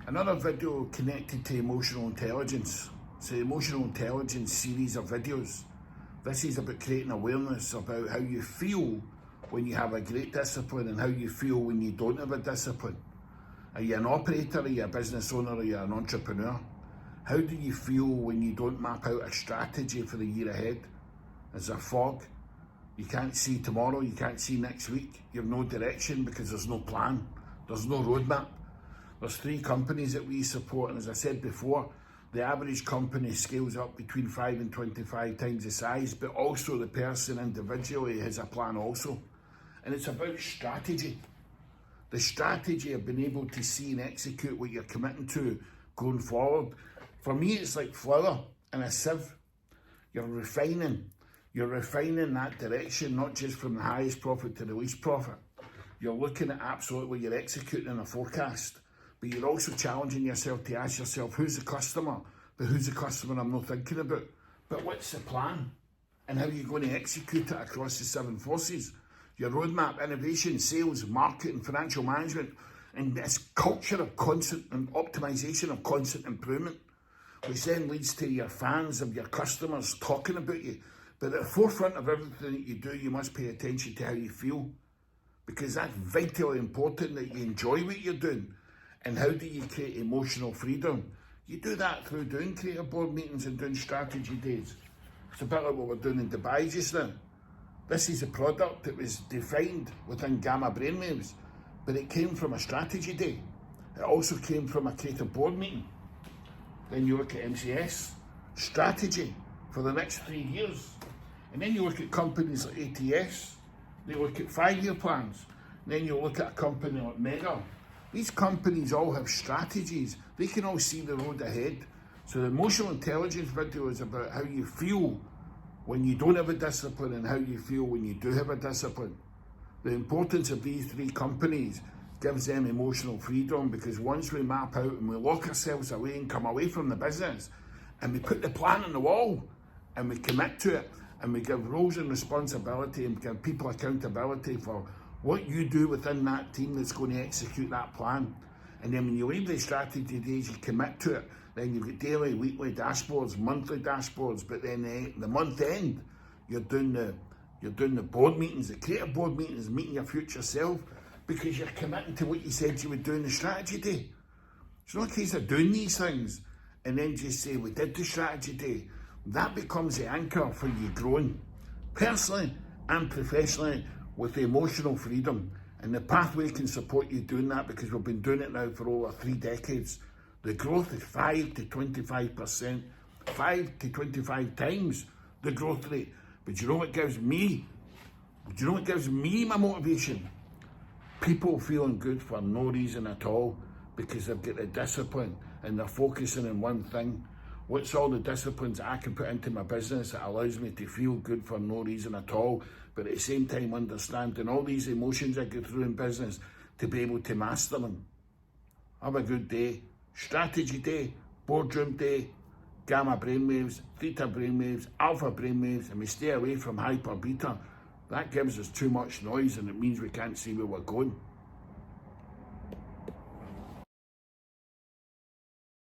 Another video connected to emotional intelligence. It's the emotional intelligence series of videos. This is about creating awareness about how you feel when you have a great discipline and how you feel when you don't have a discipline. Are you an operator, are you a business owner, are you an entrepreneur? How do you feel when you don't map out a strategy for the year ahead? There's a fog. You can't see tomorrow, you can't see next week. You have no direction because there's no plan. There's no roadmap. There's 3 companies that we support, and as I said before, the average company scales up between 5 and 25 times the size, but also the person individually has a plan also. And it's about strategy. The strategy of being able to see and execute what you're committing to going forward. For me, it's like flour in a sieve. You're refining that direction, not just from the highest profit to the least profit. You're looking at absolutely, you're executing a forecast, but you're also challenging yourself to ask yourself, who's the customer? But who's the customer I'm not thinking about? But what's the plan? And how are you going to execute it across the 7 forces? Your roadmap, innovation, sales, marketing, financial management, and this culture of constant and optimization of constant improvement, which then leads to your fans of your customers talking about you. But at the forefront of everything that you do, you must pay attention to how you feel, because that's vitally important that you enjoy what you're doing. And how do you create emotional freedom? You do that through doing creative board meetings and doing strategy days. It's a bit like what we're doing in Dubai just now. This is a product that was defined within gamma brainwaves, but it came from a strategy day. It also came from a creative board meeting. Then you look at MCS, strategy for the next 3 years. And then you look at companies like ATS, they look at 5-year plans. And then you look at a company like Mega. These companies all have strategies. They can all see the road ahead. So the emotional intelligence video is about how you feel when you don't have a discipline and how you feel when you do have a discipline. The importance of these 3 companies gives them emotional freedom, because once we map out and we lock ourselves away and come away from the business and we put the plan on the wall and we commit to it and we give roles and responsibility and give people accountability for what you do within that team that's going to execute that plan. And then when you leave the strategy days, you commit to it. Then you've got daily, weekly dashboards, monthly dashboards, but then the month end, you're doing the board meetings, the creative board meetings, meeting your future self, because you're committing to what you said you would do in the strategy day. It's not a case of doing these things and then just say, we did the strategy day. That becomes the anchor for you growing, personally and professionally, with the emotional freedom. And the pathway can support you doing that, because we've been doing it now for over 3 decades. The growth is 5 to 25%, 5 to 25 times the growth rate. But you know what gives me? Do you know what gives me my motivation? People feeling good for no reason at all, because they've got the discipline and they're focusing on one thing. What's all the disciplines I can put into my business that allows me to feel good for no reason at all, but at the same time understanding all these emotions I go through in business to be able to master them. Have a good day. Strategy day, boardroom day, gamma brainwaves, theta brainwaves, alpha brainwaves, and we stay away from hyper beta. That gives us too much noise and it means we can't see where we're going.